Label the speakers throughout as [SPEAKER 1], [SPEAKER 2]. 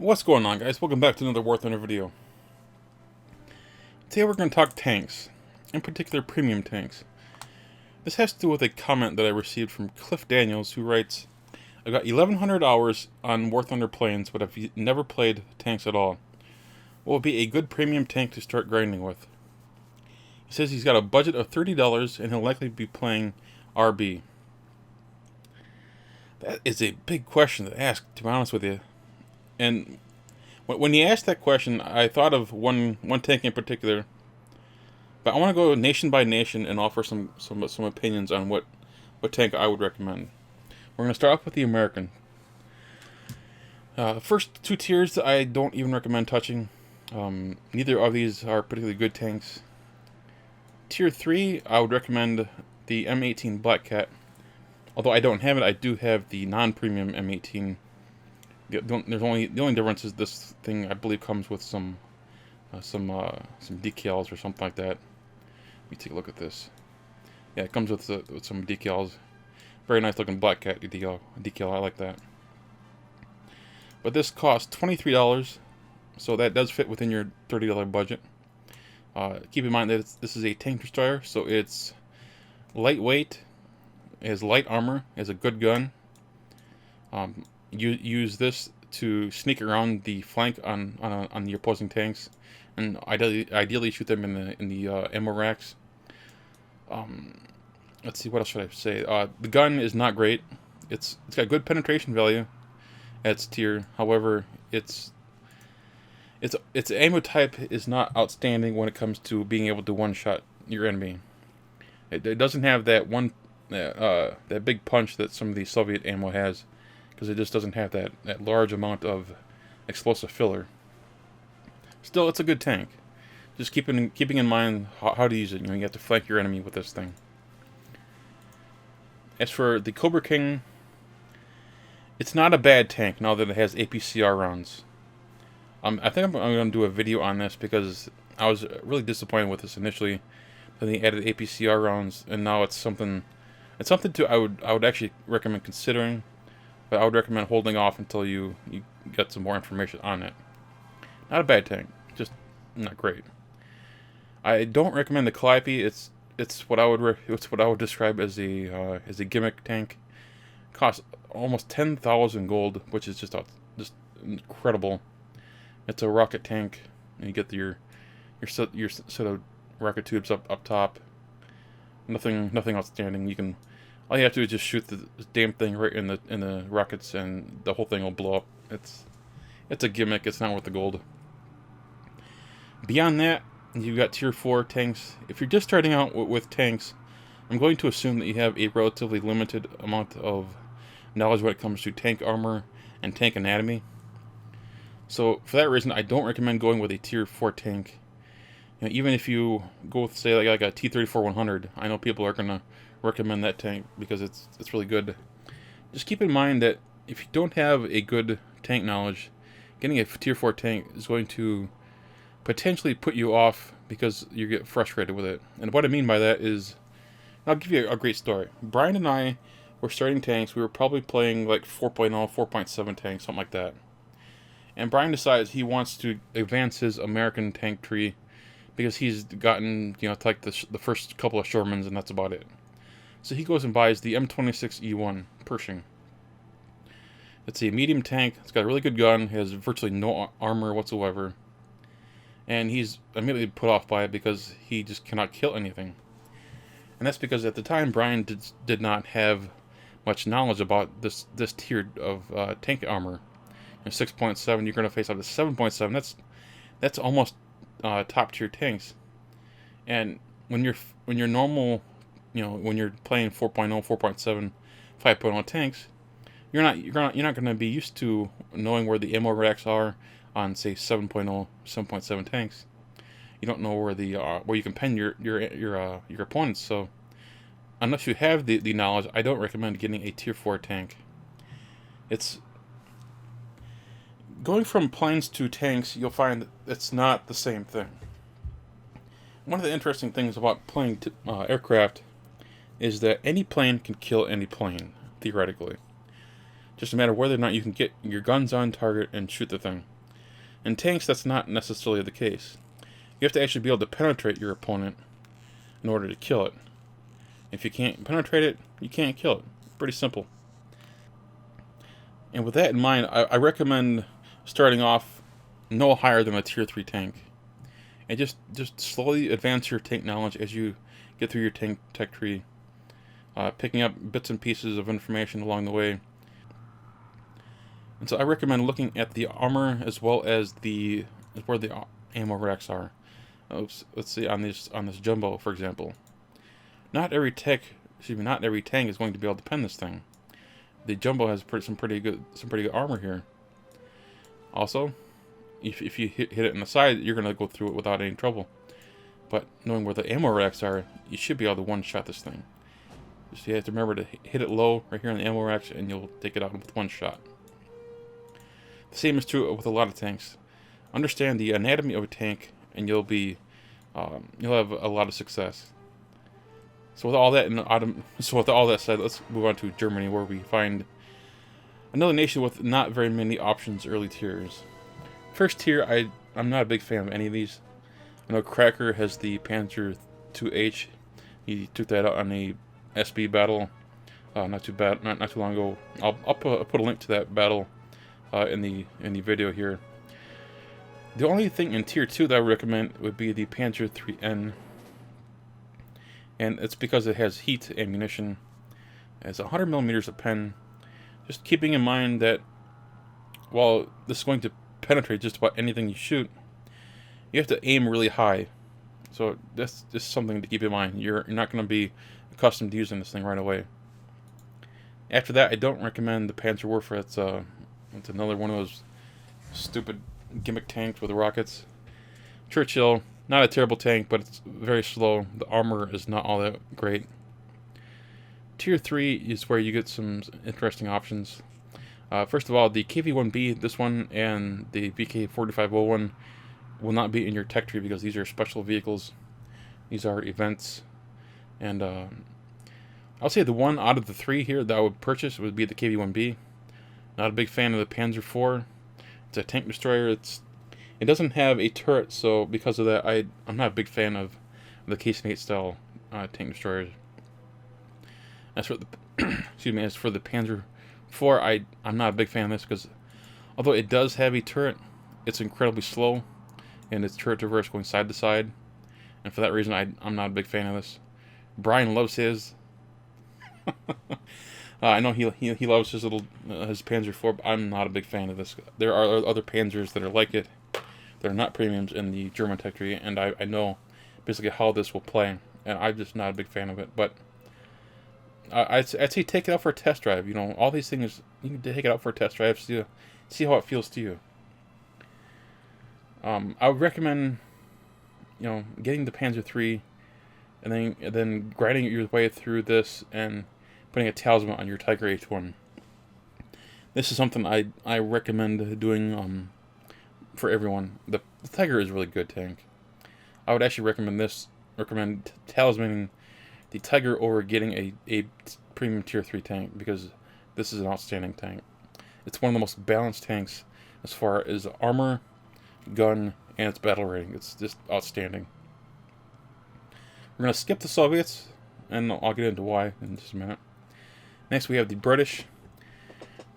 [SPEAKER 1] What's going on, guys? Welcome back to another War Thunder video. Today we're going to talk tanks, in particular premium tanks. This has to do with a comment that I received from Cliff Daniels, who writes, "I got 1,100 hours on War Thunder planes, but I've never played tanks at all. What would be a good premium tank to start grinding with?" He says he's got a budget of $30 and he'll likely be playing RB. That is a big question to ask, to be honest with you. And when you asked that question, I thought of one tank in particular. But I want to go nation by nation and offer some opinions on what tank I would recommend. We're going to start off with the American. First two tiers I don't even recommend touching. Neither of these are particularly good tanks. Tier 3, I would recommend the M18 Blackout. Although I don't have it, I do have the non-premium M18. The only difference is this thing, I believe, comes with some decals or something like that. Let me take a look at this. Yeah, it comes with some decals. Very nice looking Blackout decal. I like that. But this costs $23, so that does fit within your $30 budget. Keep in mind that this is a tank destroyer, so it's lightweight, it has light armor, it has a good gun. You use this to sneak around the flank on the opposing tanks, and ideally shoot them in the ammo racks. Let's see, what else should I say? The gun is not great. It's got good penetration value at its tier. However, its ammo type is not outstanding when it comes to being able to one-shot your enemy. It doesn't have that big punch that some of the Soviet ammo has, because it just doesn't have that large amount of explosive filler. Still, it's a good tank. Just keeping in mind how to use it. You have to flank your enemy with this thing. As for the Cobra King, it's not a bad tank now that it has APCR rounds. I think I'm going to do a video on this because I was really disappointed with this initially. Then they added APCR rounds, and now it's something I would actually recommend considering. But I would recommend holding off until you get some more information on it. Not a bad tank, just not great. I don't recommend the Calliope. It's what I would describe as a gimmick tank. Costs almost 10,000 gold, which is just incredible. It's a rocket tank, and you get your set of rocket tubes up top. Nothing outstanding. All you have to do is just shoot the damn thing right in the rockets, and the whole thing will blow up. It's a gimmick. It's not worth the gold. Beyond that, you've got tier 4 tanks. If you're just starting out with tanks, I'm going to assume that you have a relatively limited amount of knowledge when it comes to tank armor and tank anatomy. So for that reason, I don't recommend going with a tier 4 tank. Even if you go with, say, like a T-34-100, I know people are gonna recommend that tank because it's really good. Just keep in mind that if you don't have a good tank knowledge, getting a tier 4 tank is going to potentially put you off because you get frustrated with it. And what I mean by that is, I'll give you a great story. Brian and I were starting tanks. We were probably playing like 4.0, 4.7 tanks, something like that. And Brian decides he wants to advance his American tank tree because he's gotten, to like the first couple of Shermans, and that's about it. So he goes and buys the M26E1 Pershing. It's a medium tank. It's got a really good gun. Has virtually no armor whatsoever. And he's immediately put off by it because he just cannot kill anything. And that's because at the time Brian did not have much knowledge about this tier of tank armor. 6.7, you're going to face up to 7.7. That's almost top tier tanks. And when you're normal, when you're playing 4.0, 4.7, 5.0 tanks, you're not going to be used to knowing where the ammo racks are on, say, 7.0, 7.7 tanks. You don't know where you can pen your opponents. So unless you have the knowledge, I don't recommend getting a tier 4 tank. It's going from planes to tanks. You'll find that it's not the same thing. One of the interesting things about playing aircraft is that any plane can kill any plane, theoretically. Just a matter of whether or not you can get your guns on target and shoot the thing. In tanks, that's not necessarily the case. You have to actually be able to penetrate your opponent in order to kill it. If you can't penetrate it, you can't kill it. Pretty simple. And with that in mind, I recommend starting off no higher than a tier 3 tank. And just slowly advance your tank knowledge as you get through your tank tech tree. Picking up bits and pieces of information along the way. And so I recommend looking at the armor as well as where the ammo racks are. Let's see on this jumbo, for example. Not every tank is going to be able to pen this thing. The jumbo has some pretty good armor here. Also, if you hit it in the side, you're gonna go through it without any trouble. But knowing where the ammo racks are, you should be able to one-shot this thing. Just you have to remember to hit it low right here on the ammo racks, and you'll take it out with one shot. The same is true with a lot of tanks. Understand the anatomy of a tank, and you'll have a lot of success. So with all that said, let's move on to Germany, where we find another nation with not very many options early tiers. First tier, I'm not a big fan of any of these. I know Cracker has the Panzer IIH. He took that out on a SB battle not too long ago. I'll put a link to that battle in the video here. The only thing in tier 2 that I would recommend would be the Panzer IIIN, and it's because it has heat ammunition. It's 100 millimeters of pen. Just keeping in mind that while this is going to penetrate just about anything you shoot, you have to aim really high. So that's just something to keep in mind. You're not going to be accustomed to using this thing right away. After that, I don't recommend the Panzerwerfer. It's another one of those stupid gimmick tanks with rockets. Churchill, not a terrible tank, but it's very slow. The armor is not all that great. Tier 3 is where you get some interesting options. First of all, the KV-1B, this one, and the VK-4501 will not be in your tech tree because these are special vehicles. These are events. And I'll say the one out of the three here that I would purchase would be the KV-1B. Not a big fan of the Panzer IV. It's a tank destroyer. It doesn't have a turret, so because of that, I'm not a big fan of the casemate style tank destroyers. As for the as for the Panzer IV, I'm not a big fan of this because although it does have a turret, it's incredibly slow, and its turret traverse going side to side, and for that reason, I'm not a big fan of this. Brian loves his. I know he loves his Panzer IV, but I'm not a big fan of this. There are other Panzers that are like it. They're not premiums in the German tech tree, and I know basically how this will play, and I'm just not a big fan of it. But I'd say take it out for a test drive. You know, all these things, you can take it out for a test drive, see how it feels to you. I would recommend, getting the Panzer III, and then grinding your way through this and putting a talisman on your Tiger H1. This is something I recommend doing for everyone. The Tiger is a really good tank. I would actually recommend talismaning the Tiger over getting a premium tier 3 tank, because this is an outstanding tank. It's one of the most balanced tanks as far as armor, gun, and its battle rating. It's just outstanding. We're going to skip the Soviets, and I'll get into why in just a minute. Next we have the British.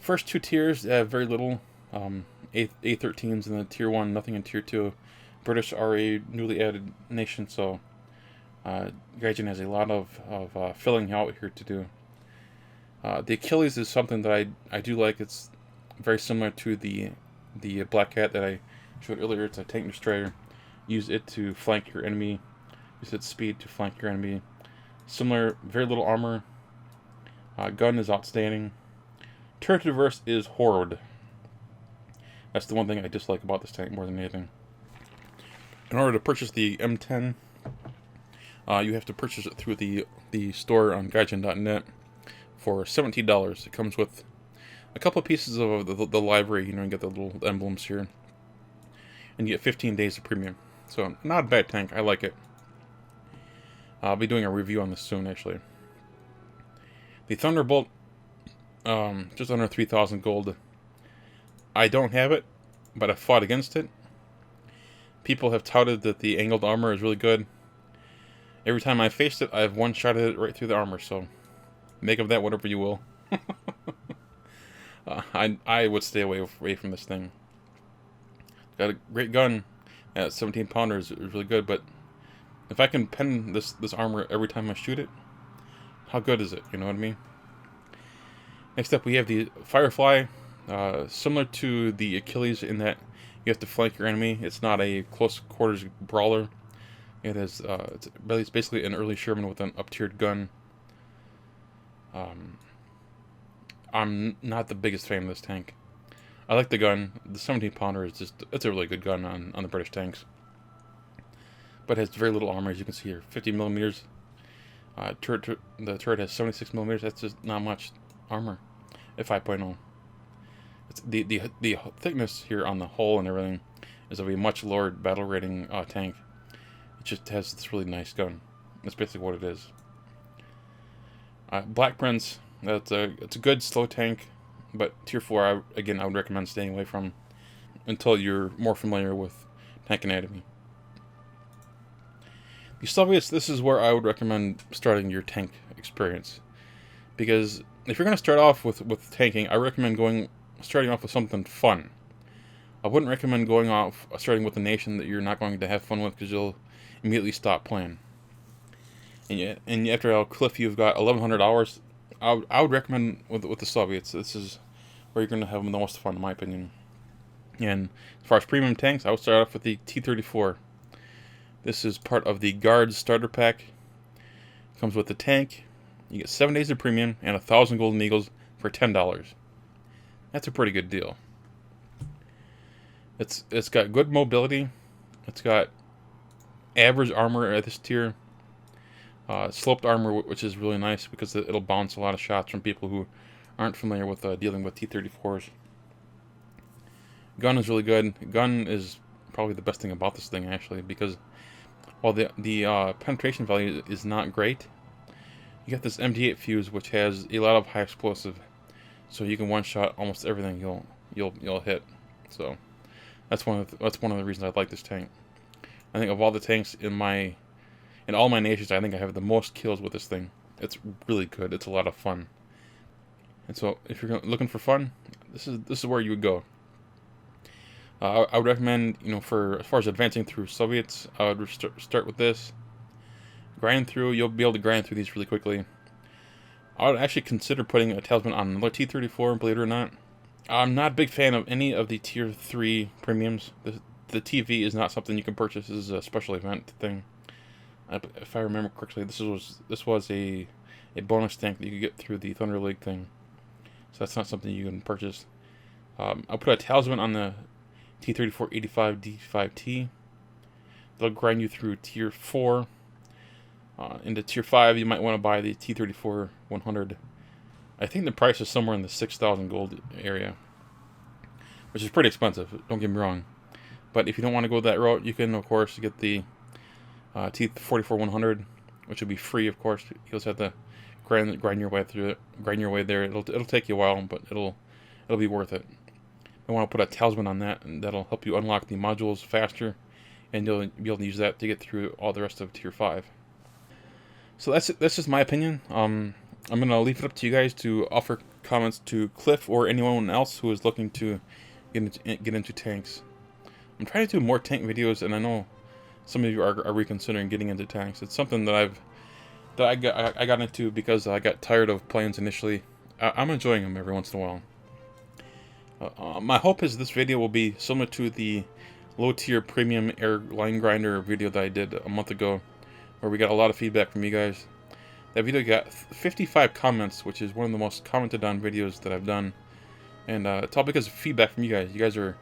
[SPEAKER 1] First two tiers have very little. A13s in the tier 1, nothing in tier 2. British are a newly added nation, so Gaijin has a lot of filling out here to do. The Achilles is something that I do like. It's very similar to the Blackout that I showed earlier. It's a tank destroyer. Use it to flank your enemy. Use its speed to flank your enemy. Similar, very little armor. Gun is outstanding. Turret traverse is horrid. That's the one thing I dislike about this tank more than anything. In order to purchase the M10, you have to purchase it through the store on gaijin.net for $17. It comes with a couple of pieces of the library, you get the little emblems here. And you get 15 days of premium. So, not a bad tank. I like it. I'll be doing a review on this soon, actually. The Thunderbolt, just under 3,000 gold. I don't have it, but I fought against it. People have touted that the angled armor is really good. Every time I faced it, I've one-shotted it right through the armor, so make of that whatever you will. I would stay away from this thing. Got a great gun at 17 pounders, is really good, but if I can pen this armor every time I shoot it, how good is it? You know what I mean? Next up, we have the Firefly, similar to the Achilles in that you have to flank your enemy. It's not a close quarters brawler. It is it's basically an early Sherman with an up-tiered gun. I'm not the biggest fan of this tank. I like the gun. The 17 pounder is it's a really good gun on the British tanks. But it has very little armor, as you can see here. 50 millimeters. The turret has 76 millimeters. That's just not much armor at 5.0. It's the thickness here on the hull and everything is of a much lower battle rating tank. It just has this really nice gun. That's basically what it is. Black Prince. It's a good slow tank, but tier 4 I would recommend staying away from until you're more familiar with tank anatomy. The Soviets, this is where I would recommend starting your tank experience, because if you're going to start off with tanking, I recommend starting off with something fun. I wouldn't recommend starting with a nation that you're not going to have fun with, because you'll immediately stop playing. And after Cliff, you've got 1,100 hours. I would recommend with the Soviets. This is where you're going to have the most fun, in my opinion. And as far as premium tanks, I would start off with the T-34. This is part of the Guards starter pack. It comes with the tank. You get 7 days of premium and 1,000 golden eagles for $10. That's a pretty good deal. It's got good mobility. It's got average armor at this tier. Sloped armor, which is really nice because it'll bounce a lot of shots from people who aren't familiar with dealing with T-34s. Gun is really good. Gun is probably the best thing about this thing, actually, because while the penetration value is not great, you got this MD8 fuse, which has a lot of high explosive, so you can one-shot almost everything you'll hit. So that's one of the reasons I like this tank. I think of all the tanks in all my nations, I think I have the most kills with this thing. It's really good. It's a lot of fun. And so, if you're looking for fun, this is where you would go. I would recommend, as far as advancing through Soviets, I would start with this. Grind through. You'll be able to grind through these really quickly. I would actually consider putting a talisman on another T-34, believe it or not. I'm not a big fan of any of the Tier 3 premiums. The TV is not something you can purchase. This is a special event thing. If I remember correctly, this was a bonus tank that you could get through the Thunder League thing. So that's not something you can purchase. I'll put a talisman on the T-3485D5T. They'll grind you through Tier 4. Into Tier 5, you might want to buy the T-34-100. I think the price is somewhere in the 6,000 gold area, which is pretty expensive, don't get me wrong. But if you don't want to go that route, you can, of course, get the T-44-100, which will be free, of course. You just have to grind your way through it, grind your way there. It'll take you a while, but it'll be worth it. I want to put a talisman on that, and that'll help you unlock the modules faster, and you'll be able to use that to get through all the rest of Tier 5. So that's just my opinion. I'm gonna leave it up to you guys to offer comments to Cliff or anyone else who is looking to get into tanks. I'm trying to do more tank videos, and I know some of you are reconsidering getting into tanks. It's something that I got into because I got tired of planes initially. I'm enjoying them every once in a while. My hope is this video will be similar to the low tier premium air line grinder video that I did a month ago, where we got a lot of feedback from you guys. That video got 55 comments, which is one of the most commented on videos that I've done, and it's all because of feedback from you guys. You guys are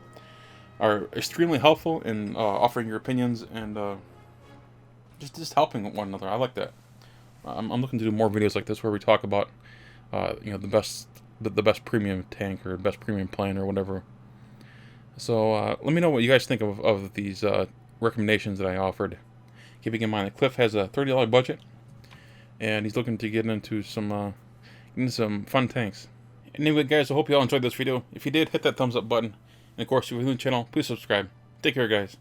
[SPEAKER 1] extremely helpful in offering your opinions and just helping one another. I like that. I'm looking to do more videos like this where we talk about the best premium tank or best premium plane or whatever. So let me know what you guys think of these recommendations that I offered. Keeping in mind that Cliff has a $30 budget, and he's looking to get into some fun tanks. Anyway, guys, I hope you all enjoyed this video. If you did, hit that thumbs up button. And of course, if you're new to the channel, please subscribe. Take care, guys.